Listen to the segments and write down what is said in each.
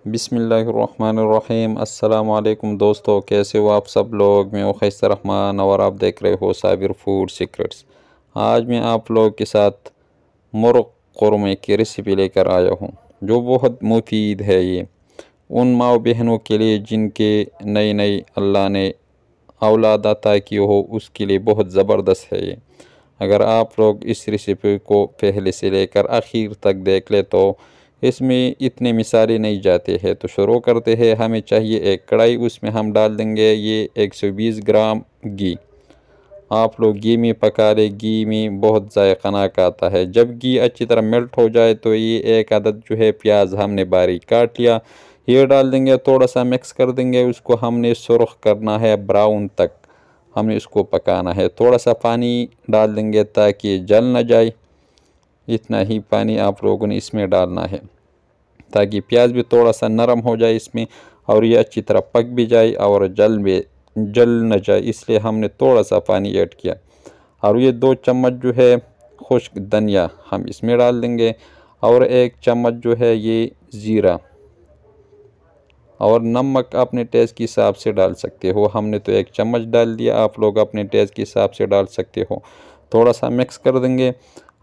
बिस्मिल्लाहिर्रहमानिर्रहीम। अस्सलाम वालेकुम दोस्तों, कैसे हो आप सब लोग। मैं खैसर रहमान और आप देख रहे हो साबिर फूड सीक्रेट्स। आज मैं आप लोग के साथ मुर्ग क़ोरमे की रेसिपी लेकर आया हूँ, जो बहुत मुफीद है। ये उन माँ बहनों के लिए जिनके नई नई अल्लाह ने औलाद अता की हो, उसके लिए बहुत ज़बरदस्त है ये। अगर आप लोग इस रेसिपी को पहले से लेकर आखिर तक देख ले तो इसमें इतने मिसाले नहीं जाते हैं। तो शुरू करते हैं। हमें चाहिए एक कढ़ाई, उसमें हम डाल देंगे ये 120 ग्राम घी। आप लोग घी में पका ले, घी में बहुत जायखानाक आता है। जब घी अच्छी तरह मेल्ट हो जाए तो ये एक अदद जो है प्याज हमने बारीक काट लिया, ये डाल देंगे। थोड़ा सा मिक्स कर देंगे, उसको हमने सुर्ख करना है, ब्राउन तक हमें इसको पकाना है। थोड़ा सा पानी डाल देंगे ताकि जल न जाए। इतना ही पानी आप लोगों ने इसमें डालना है ताकि प्याज भी थोड़ा सा नरम हो जाए इसमें, और ये अच्छी तरह पक भी जाए और जल न जाए, इसलिए हमने थोड़ा सा पानी ऐड किया। और ये 2 चम्मच जो है खुश्क धनिया हम इसमें डाल देंगे, और 1 चम्मच जो है ये ज़ीरा, और नमक अपने टेस्ट के हिसाब से डाल सकते हो। हमने तो 1 चम्मच डाल दिया, आप लोग अपने टेस्ट के हिसाब से डाल सकते हो। थोड़ा सा मिक्स कर देंगे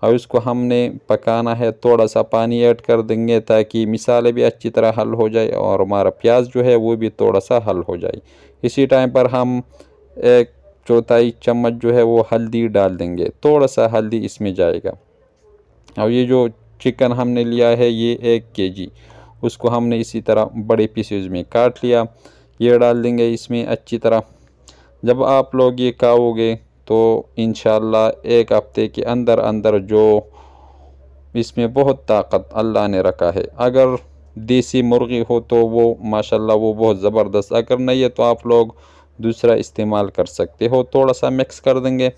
और इसको हमने पकाना है। थोड़ा सा पानी ऐड कर देंगे ताकि मिसाले भी अच्छी तरह हल हो जाए और हमारा प्याज जो है वो भी थोड़ा सा हल हो जाए। इसी टाइम पर हम 1/4 चम्मच जो है वो हल्दी डाल देंगे। थोड़ा सा हल्दी इसमें जाएगा। और ये जो चिकन हमने लिया है ये 1 केजी, उसको हमने इसी तरह बड़े पीसेज में काट लिया, ये डाल देंगे इसमें अच्छी तरह। जब आप लोग ये खाओगे तो इंशाल्लाह 1 हफ्ते के अंदर अंदर जो इसमें बहुत ताकत अल्लाह ने रखा है। अगर देसी मुर्गी हो तो वो माशाल्लाह वो बहुत ज़बरदस्त, अगर नहीं है तो आप लोग दूसरा इस्तेमाल कर सकते हो। थोड़ा सा मिक्स कर देंगे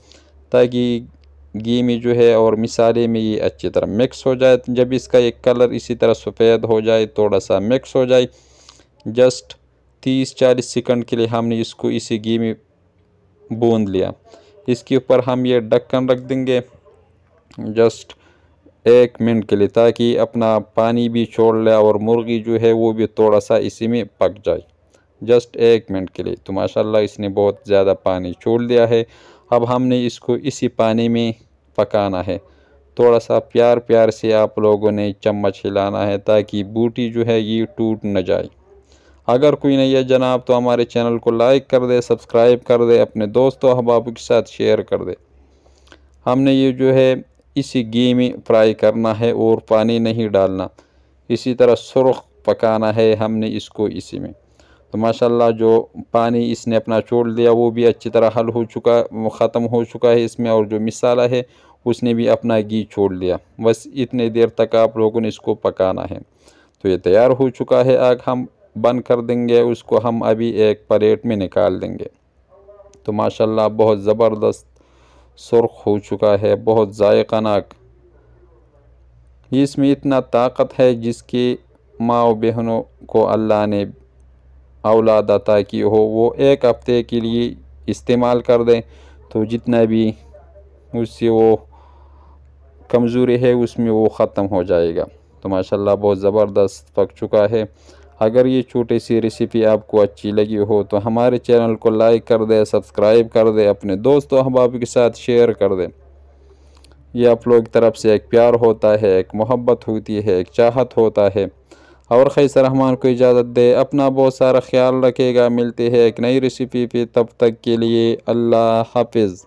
ताकि घी में जो है और मिसाले में ये अच्छी तरह मिक्स हो जाए। जब इसका एक कलर इसी तरह सफ़ेद हो जाए, थोड़ा सा मिक्स हो जाए, जस्ट 30-40 सेकंड के लिए हमने इसको इसी घी में भून लिया। इसके ऊपर हम ये ढक्कन रख देंगे जस्ट 1 मिनट के लिए, ताकि अपना पानी भी छोड़ ले और मुर्गी जो है वो भी थोड़ा सा इसी में पक जाए। जस्ट 1 मिनट के लिए। तो माशाल्लाह इसने बहुत ज़्यादा पानी छोड़ दिया है। अब हमने इसको इसी पानी में पकाना है। थोड़ा सा प्यार प्यार से आप लोगों ने चम्मच हिलाना है ताकि बूटी जो है ये टूट न जाए। अगर कोई नहीं है जनाब तो हमारे चैनल को लाइक कर दे, सब्सक्राइब कर दे, अपने दोस्तों अहबाब के साथ शेयर कर दे। हमने ये जो है इसी घी में फ्राई करना है और पानी नहीं डालना, इसी तरह सुर्ख पकाना है हमने इसको इसी में। तो माशाल्लाह जो पानी इसने अपना छोड़ दिया वो भी अच्छी तरह हल हो चुका, ख़त्म हो चुका है इसमें, और जो मिसाला है उसने भी अपना घी छोड़ लिया। बस इतने देर तक आप लोगों ने इसको पकाना है। तो ये तैयार हो चुका है। आग हम बंद कर देंगे, उसको हम अभी एक प्लेट में निकाल देंगे। तो माशाल्लाह बहुत ज़बरदस्त सुर्ख हो चुका है, बहुत जायकानाक। इसमें इतना ताकत है जिसकी माँ बहनों को अल्लाह ने औलाद अता की हो वो 1 हफ्ते के लिए इस्तेमाल कर दें तो जितना भी उससे वो कमज़ोरी है उसमें वो ख़त्म हो जाएगा। तो माशाल्लाह बहुत ज़बरदस्त पक चुका है। अगर ये छोटी सी रेसिपी आपको अच्छी लगी हो तो हमारे चैनल को लाइक कर दे, सब्सक्राइब कर दे, अपने दोस्तों अहबाब के साथ शेयर कर दे। ये आप लोग की तरफ से एक प्यार होता है, एक मोहब्बत होती है, एक चाहत होता है। और खैसर रहमान को इजाज़त दे, अपना बहुत सारा ख्याल रखेगा। मिलते हैं एक नई रेसिपी पे, तब तक के लिए अल्लाह हाफिज़।